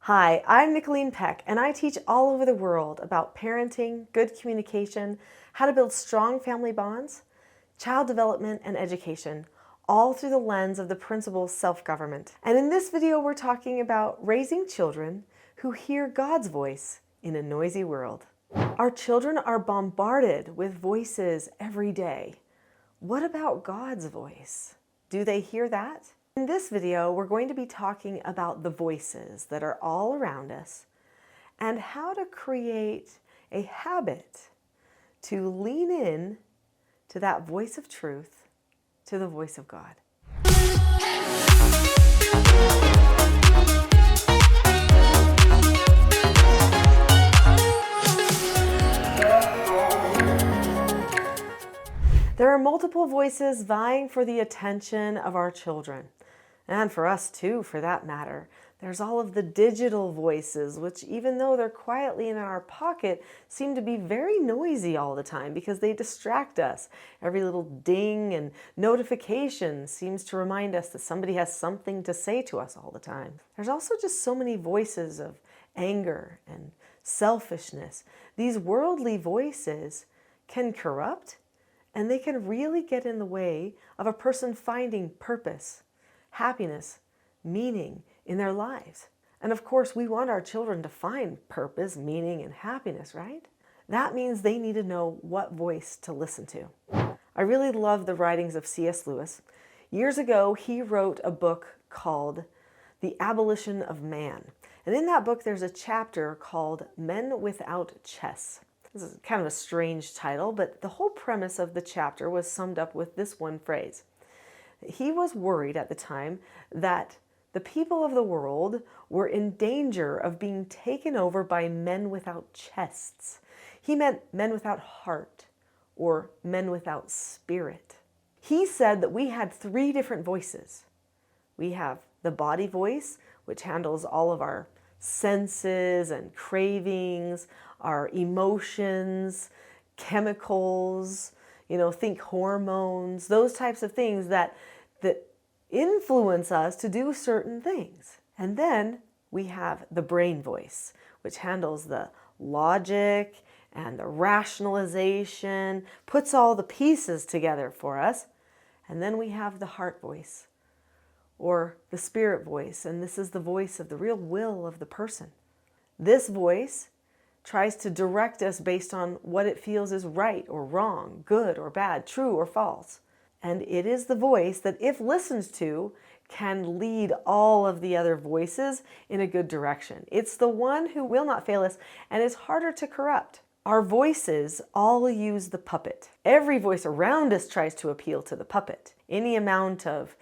Hi, I'm Nicholeen Peck, and I teach all over the world about parenting, good communication, how to build strong family bonds, child development, and education, all through the lens of the principle self-government. And in this video, we're talking about raising children who hear God's voice in a noisy world. Our children are bombarded with voices every day. What about God's voice? Do they hear that? In this video, we're going to be talking about the voices that are all around us and how to create a habit to lean in to that voice of truth, to the voice of God. There are multiple voices vying for the attention of our children. And for us too, for that matter. There's all of the digital voices, which even though they're quietly in our pocket, seem to be very noisy all the time because they distract us. Every little ding and notification seems to remind us that somebody has something to say to us all the time. There's also just so many voices of anger and selfishness. These worldly voices can corrupt, and they can really get in the way of a person finding purpose, happiness, meaning in their lives. And of course, we want our children to find purpose, meaning, and happiness, right? That means they need to know what voice to listen to. I really love the writings of C.S. Lewis. Years ago, he wrote a book called The Abolition of Man. And in that book, there's a chapter called Men Without Chess. This is kind of a strange title, but the whole premise of the chapter was summed up with this one phrase. He was worried at the time that the people of the world were in danger of being taken over by men without chests. He meant men without heart or men without spirit. He said that we had three different voices. We have the body voice, which handles all of our senses and cravings, our emotions, chemicals, think hormones, those types of things that influence us to do certain things. And then we have the brain voice, which handles the logic and the rationalization, puts all the pieces together for us. And then we have the heart voice, or the spirit voice, and this is the voice of the real will of the person. This voice tries to direct us based on what it feels is right or wrong, good or bad, true or false. And it is the voice that, if listened to, can lead all of the other voices in a good direction. It's the one who will not fail us and is harder to corrupt. Our voices all use the puppet. Every voice around us tries to appeal to the puppet. Any amount of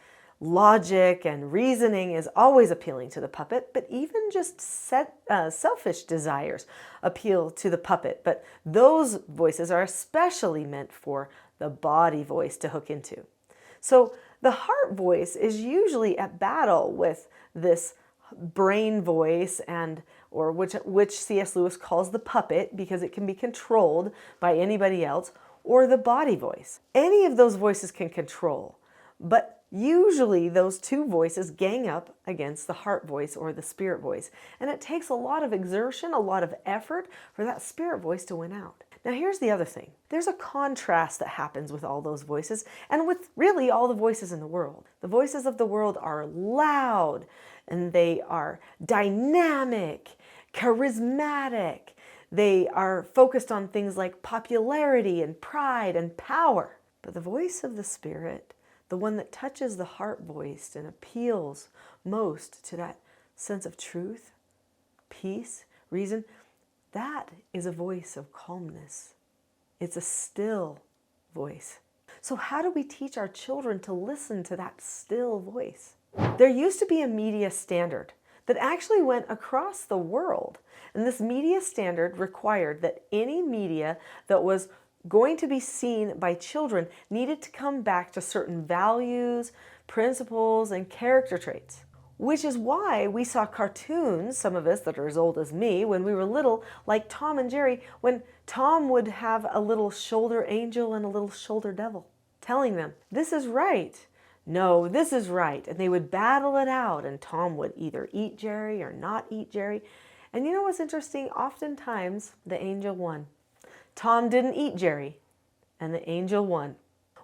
logic and reasoning is always appealing to the puppet, but even just selfish desires appeal to the puppet. But those voices are especially meant for the body voice to hook into. So the heart voice is usually at battle with this brain voice, or which C.S. Lewis calls the puppet because it can be controlled by anybody else, or the body voice. Any of those voices can control, but usually those two voices gang up against the heart voice or the spirit voice. And it takes a lot of exertion, a lot of effort for that spirit voice to win out. Now here's the other thing. There's a contrast that happens with all those voices and with really all the voices in the world. The voices of the world are loud and they are dynamic, charismatic. They are focused on things like popularity and pride and power. But the voice of the Spirit, the one that touches the heart voice and appeals most to that sense of truth, peace, reason, that is a voice of calmness. It's a still voice. So how do we teach our children to listen to that still voice? There used to be a media standard that actually went across the world. And this media standard required that any media that was going to be seen by children needed to come back to certain values, principles, and character traits. Which is why we saw cartoons, some of us that are as old as me, when we were little, like Tom and Jerry, when Tom would have a little shoulder angel and a little shoulder devil, telling them, this is right, no, this is right. And they would battle it out, and Tom would either eat Jerry or not eat Jerry. And you know what's interesting? Oftentimes, the angel won. Tom didn't eat Jerry, and the angel won.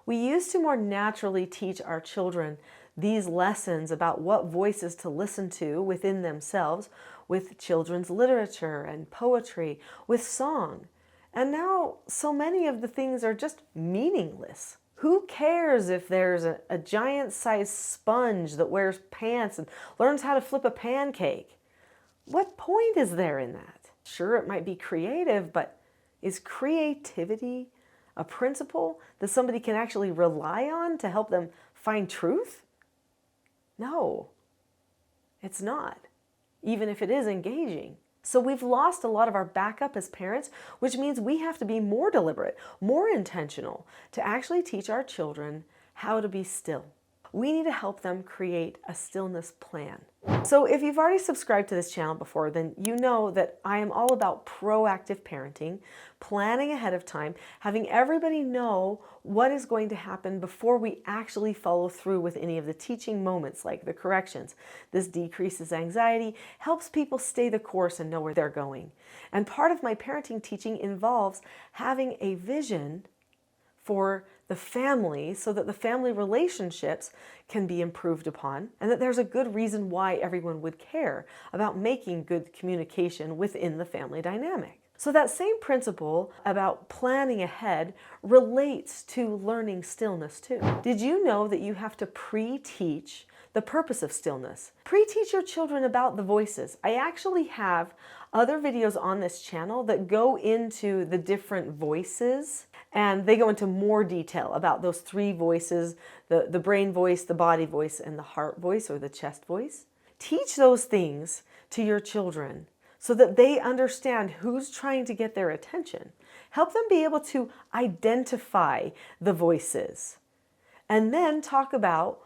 We used to more naturally teach our children these lessons about what voices to listen to within themselves with children's literature and poetry, with song. And now so many of the things are just meaningless. Who cares if there's a giant-sized sponge that wears pants and learns how to flip a pancake? What point is there in that? Sure, it might be creative, but is creativity a principle that somebody can actually rely on to help them find truth? No, it's not, even if it is engaging. So we've lost a lot of our backup as parents, which means we have to be more deliberate, more intentional to actually teach our children how to be still. We need to help them create a stillness plan. So if you've already subscribed to this channel before, then you know that I am all about proactive parenting, planning ahead of time, having everybody know what is going to happen before we actually follow through with any of the teaching moments like the corrections. This decreases anxiety, helps people stay the course and know where they're going. And part of my parenting teaching involves having a vision for the family so that the family relationships can be improved upon, and that there's a good reason why everyone would care about making good communication within the family dynamic. So that same principle about planning ahead relates to learning stillness too. Did you know that you have to pre-teach the purpose of stillness? Pre-teach your children about the voices. I actually have other videos on this channel that go into the different voices, and they go into more detail about those three voices, the brain voice, the body voice, and the heart voice or the chest voice. Teach those things to your children so that they understand who's trying to get their attention. Help them be able to identify the voices. And then talk about,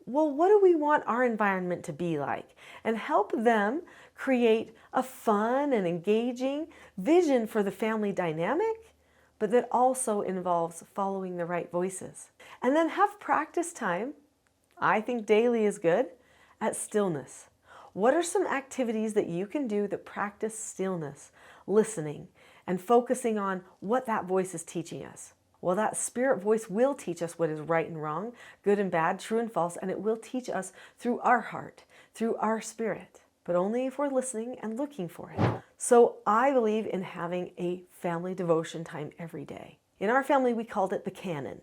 well, what do we want our environment to be like? And help them create a fun and engaging vision for the family dynamic, but that also involves following the right voices. And then have practice time, I think daily is good, at stillness. What are some activities that you can do that practice stillness, listening, and focusing on what that voice is teaching us? Well, that spirit voice will teach us what is right and wrong, good and bad, true and false, and it will teach us through our heart, through our spirit, but only if we're listening and looking for it. So I believe in having a family devotion time every day. In our family, we called it the Canon.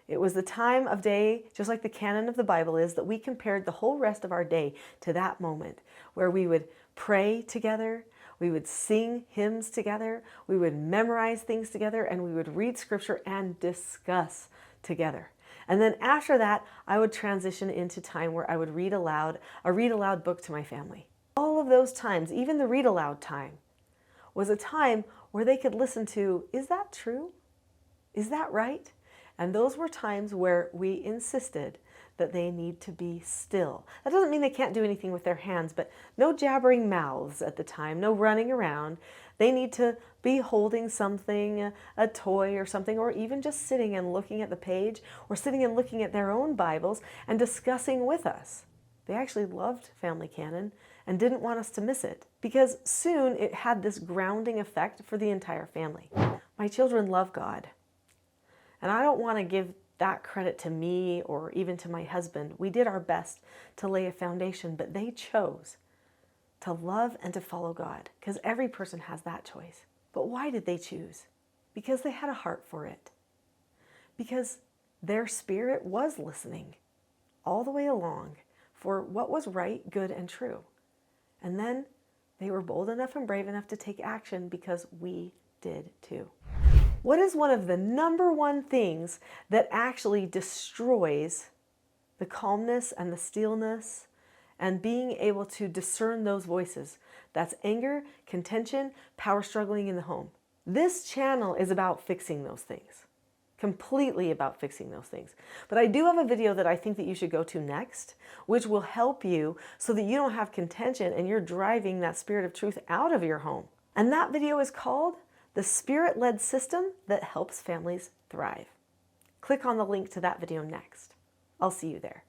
It was the time of day, just like the canon of the Bible is, that we compared the whole rest of our day to that moment where we would pray together, we would sing hymns together, we would memorize things together, and we would read scripture and discuss together. And then after that, I would transition into time where I would read aloud, a read aloud book to my family. All of those times, even the read aloud time, was a time where they could listen to, is that true? Is that right? And those were times where we insisted that they need to be still. That doesn't mean they can't do anything with their hands, but no jabbering mouths at the time, no running around. They need to be holding something, a toy or something, or even just sitting and looking at the page, or sitting and looking at their own Bibles and discussing with us. They actually loved Family Canon and didn't want us to miss it, because soon it had this grounding effect for the entire family. My children love God. And I don't want to give that credit to me or even to my husband. We did our best to lay a foundation, but they chose to love and to follow God, because every person has that choice. But why did they choose? Because they had a heart for it. Because their spirit was listening all the way along for what was right, good, and true. And then they were bold enough and brave enough to take action because we did too. What is one of the number one things that actually destroys the calmness and the stillness and being able to discern those voices? That's anger, contention, power struggling in the home. This channel is about fixing those things, completely about fixing those things. But I do have a video that I think that you should go to next, which will help you so that you don't have contention and you're driving that spirit of truth out of your home. And that video is called The Spirit-Led System That Helps Families Thrive. Click on the link to that video next. I'll see you there.